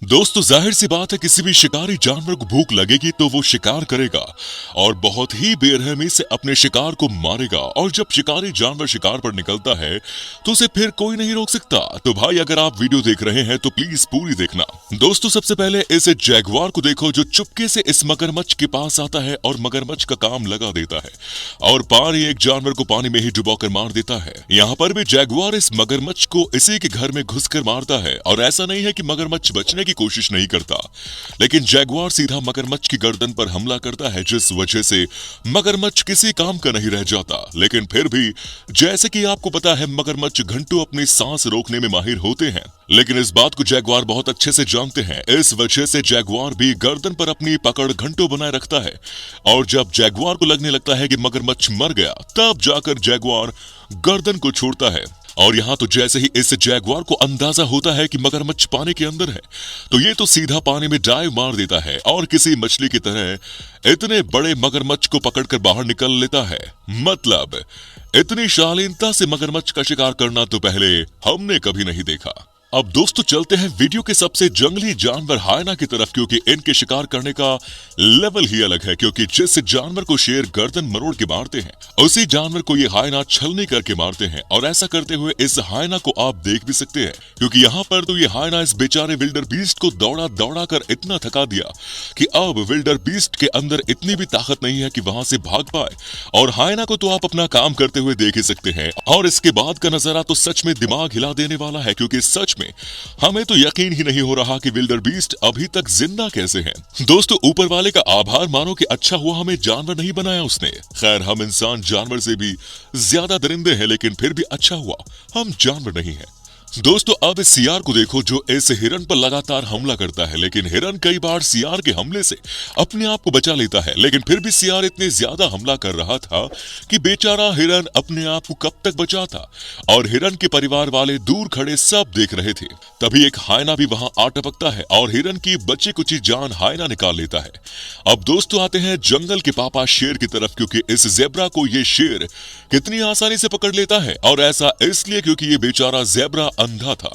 दोस्तों जाहिर सी बात है किसी भी शिकारी जानवर को भूख लगेगी तो वो शिकार करेगा और बहुत ही बेरहमी से अपने शिकार को मारेगा। और जब शिकारी जानवर शिकार पर निकलता है तो उसे फिर कोई नहीं रोक सकता। तो भाई अगर आप वीडियो देख रहे हैं तो प्लीज पूरी देखना। दोस्तों सबसे पहले इस जैगुआर को देखो जो चुपके से इस मगरमच्छ के पास आता है और मगरमच्छ का काम लगा देता है और पानी एक जानवर को पानी में ही डुबोकर मार देता है। यहाँ पर भी जैगुआर इस मगरमच्छ को इसी के घर में घुसकर मारता है और ऐसा नहीं है कि मगरमच्छ बचने की कोशिश नहीं करता, लेकिन जैगुआर सीधा मगरमच्छ की गर्दन पर हमला करता है जिस वजह से मगरमच्छ किसी काम का नहीं रह जाता। लेकिन फिर भी जैसे कि आपको पता है मगरमच्छ घंटों अपनी सांस रोकने में माहिर होते हैं, लेकिन इस बात को जैगुआर बहुत अच्छे से जानते हैं। इस वजह से जैगुआर भी गर्दन पर अपनी पकड़ घंटों बनाए रखता है और जब जैगुआर को लगने लगता है कि मगरमच्छ मर गया तब जाकर जैगुआर गर्दन को छोड़ता है। और यहाँ तो जैसे ही इस जैगुआर को अंदाजा होता है कि मगरमच्छ पानी के अंदर है तो ये तो सीधा पानी में डाइव मार देता है और किसी मछली की तरह इतने बड़े मगरमच्छ को पकड़कर बाहर निकल लेता है। मतलब इतनी शालीनता से मगरमच्छ का शिकार करना तो पहले हमने कभी नहीं देखा। अब दोस्तों चलते हैं वीडियो के सबसे जंगली जानवर हायना की तरफ, क्योंकि इनके शिकार करने का लेवल ही अलग है। क्योंकि जिस जानवर को शेर गर्दन मरोड़ के मारते हैं उसी जानवर को ये हायना छलनी करके मारते हैं और ऐसा करते हुए इस हायना को आप देख भी सकते हैं, क्योंकि यहाँ पर तो ये हायना इस बेचारे विल्डर बीस्ट को दौड़ा दौड़ा कर इतना थका दिया कि अब विल्डर बीस्ट के अंदर इतनी भी ताकत नहीं है कि वहां से भाग पाए। और हायना को तो आप अपना काम करते हुए देख ही सकते हैं। और इसके बाद का नजारा तो सच में दिमाग हिला देने वाला है, क्योंकि सच में हमें तो यकीन ही नहीं हो रहा कि विल्डर बीस्ट अभी तक जिंदा कैसे हैं। दोस्तों ऊपर वाले का आभार मानो कि अच्छा हुआ हमें जानवर नहीं बनाया उसने। खैर हम इंसान जानवर से भी ज्यादा दरिंदे हैं, लेकिन फिर भी अच्छा हुआ हम जानवर नहीं हैं। दोस्तों अब इस सियार को देखो जो इस हिरन पर लगातार हमला करता है, लेकिन हिरन कई बार सियार के हमले से अपने आप को बचा लेता है, लेकिन फिर भी सियार इतने ज्यादा हमला कर रहा था कि बेचारा हिरन अपने आप को कब तक बचा था। और हिरन के परिवार वाले दूर खड़े सब देख रहे थे। तभी एक हायना भी वहां आ टपकता है और हिरन की बची कुची जान हायना निकाल लेता है। अब दोस्तों आते हैं जंगल के पापा शेर की तरफ, क्योंकि इस जेब्रा को ये शेर कितनी आसानी से पकड़ लेता है। और ऐसा इसलिए क्योंकि ये बेचारा जेब्रा अंधा था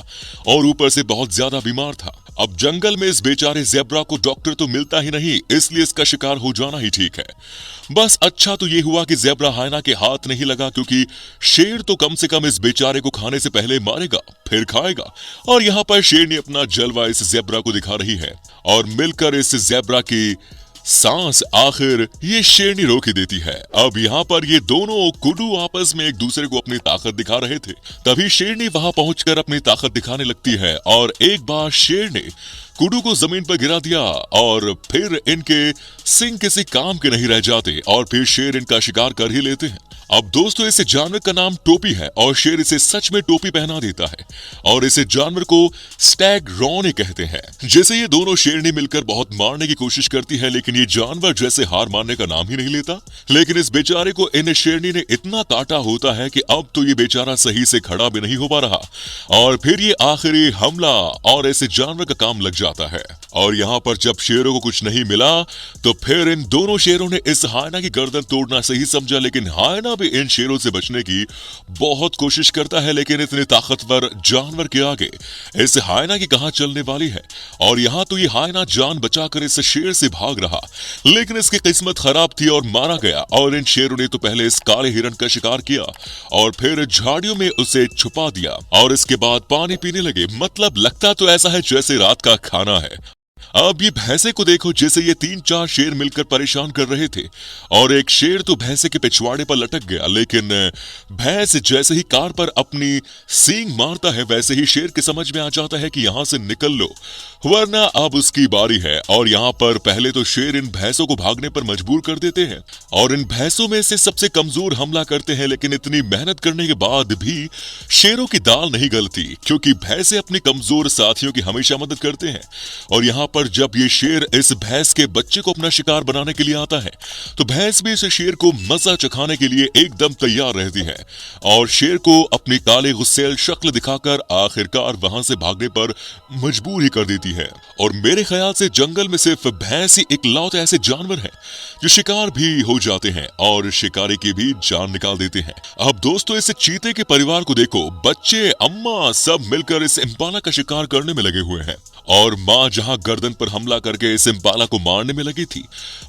और ऊपर से बहुत ज्यादा बीमार था। अब जंगल में इस बेचारे जेब्रा को डॉक्टर तो मिलता ही नहीं, इसलिए इसका शिकार हो जाना ही ठीक है। बस अच्छा तो ये हुआ कि जेब्रा हायना के हाथ नहीं लगा, क्योंकि शेर तो कम से कम इस बेचारे को खाने से पहले मारेगा फिर खाएगा। और यहाँ पर शेर ने अपना जलवा इस जेब्रा को दिखा रही है और मिलकर इस जेब्रा की सांस आखिर ये शेरनी रोक ही देती है। अब यहाँ पर ये दोनों कुडू आपस में एक दूसरे को अपनी ताकत दिखा रहे थे, तभी शेरनी वहां पहुंचकर अपनी ताकत दिखाने लगती है और एक बार शेर ने कुडू को जमीन पर गिरा दिया और फिर इनके सिंग किसी काम के नहीं रह जाते और फिर शेर इनका शिकार कर ही लेते हैं। अब दोस्तों इस जानवर का नाम टोपी है और शेर इसे सच में टोपी पहना देता है और इसे जानवर को स्टैग रॉन कहते हैं। जैसे ये दोनों शेरनी मिलकर बहुत मारने की कोशिश करती है, लेकिन ये जानवर जैसे हार मानने का नाम ही नहीं लेता। लेकिन इस बेचारे को इन शेरनी ने इतना काटा होता है कि अब तो ये बेचारा सही से खड़ा भी नहीं हो पा रहा और फिर ये आखिरी हमला और ऐसे जानवर का काम लग जाता है। और यहाँ पर जब शेरों को कुछ नहीं मिला तो फिर इन दोनों शेरों ने इस हायना की गर्दन तोड़ना सही समझा, लेकिन हायना भी इन शेरों से बचने की बहुत कोशिश करता है। लेकिन इतने ताकतवर जानवर के आगे इस हायना की कहां चलने वाली है। और यहाँ तो ये हायना जान बचाकर इस शेर से भाग रहा, लेकिन इसकी किस्मत खराब थी और मारा गया। और इन शेरों ने तो पहले इस काले हिरन का शिकार किया और फिर झाड़ियों में उसे छुपा दिया और इसके बाद पानी पीने लगे। मतलब लगता तो ऐसा है जैसे रात का खाना है। अब ये भैंसे को देखो, जैसे ये 3-4 शेर मिलकर परेशान कर रहे थे और एक शेर तो भैंसे के पिछवाड़े पर लटक गया, लेकिन भैंस जैसे ही कार पर अपनी सींग मारता है वैसे ही शेर के समझ में आ जाता है कि यहां से निकल लो वरना अब उसकी बारी है। और यहाँ पर पहले तो शेर इन भैंसों को भागने पर मजबूर कर देते हैं और इन भैंसों में से सबसे कमजोर हमला करते हैं, लेकिन इतनी मेहनत करने के बाद भी शेरों की दाल नहीं गलती, क्योंकि भैंसे अपने कमजोर साथियों की हमेशा मदद करते हैं। और यहाँ पर पर जब ये शेर इस भैंस के बच्चे को अपना शिकार बनाने के लिए आता है तो भैंस भी इस शेर को मजा चखाने के लिए एकदम तैयार रहती है और शेर को अपनी काले गुस्सेल शक्ल दिखाकर आखिरकार वहां से भागने पर मजबूर ही कर देती है। और मेरे ख्याल से जंगल में सिर्फ भैंस ही इकलौते ऐसे जानवर हैं जो शिकार भी हो जाते हैं और शिकारी की भी जान निकाल देते हैं। अब दोस्तों इस चीते के परिवार को देखो, बच्चे, अम्मा सब मिलकर इस इम्पाला का शिकार करने में लगे हुए हैं और माँ जहां गर्दन पर हमला करके इस इम्पाला को मारने में लगी थी,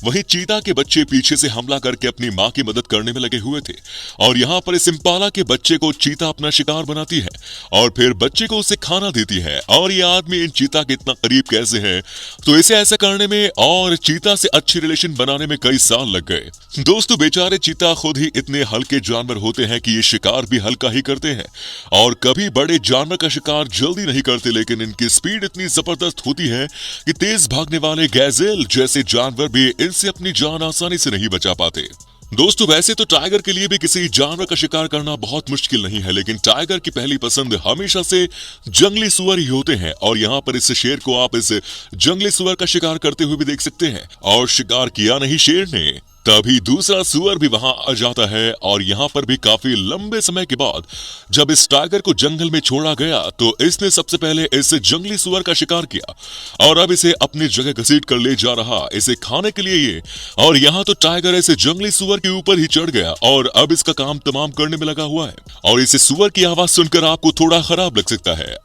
वहीं चीता के बच्चे पीछे से हमला करके अपनी माँ की मदद करने में लगे हुए थे। और यहाँ पर इस इम्पाला के बच्चे को चीता अपना शिकार बनाती है और फिर बच्चे को उसे खाना देती है। और ये आदमी इन चीता के इतना करीब कैसे है, तो इसे ऐसा करने में और चीता से अच्छी रिलेशन बनाने में कई साल लग गए। दोस्तों बेचारे चीता खुद ही इतने हल्के जानवर होते हैं कि ये शिकार भी हल्का ही करते हैं और कभी बड़े जानवर का शिकार जल्दी नहीं करते, लेकिन इनकी स्पीड इतनी जबरदस्त होती है कि तेज भागने वाले गैजेल जैसे जानवर भी इनसे अपनी जान आसानी से नहीं बचा पाते। दोस्तों वैसे तो टाइगर के लिए भी किसी जानवर का शिकार करना बहुत मुश्किल नहीं है, लेकिन टाइगर की पहली पसंद हमेशा से जंगली सुअर ही होते हैं और यहाँ पर इस शेर को आप इस जंगली सुअर का शिकार करते हुए भी देख सकते हैं। और शिकार किया नहीं शेर ने, तभी दूसरा सुअर भी वहां आ जाता है और यहाँ पर भी काफी लंबे समय के बाद जब इस टाइगर को जंगल में छोड़ा गया तो इसने सबसे पहले इस जंगली सुअर का शिकार किया और अब इसे अपनी जगह घसीट कर ले जा रहा इसे खाने के लिए ये। और यहाँ तो टाइगर इस जंगली सुअर के ऊपर ही चढ़ गया और अब इसका काम तमाम करने में लगा हुआ है। और इस सुअर की आवाज सुनकर आपको थोड़ा खराब लग सकता है,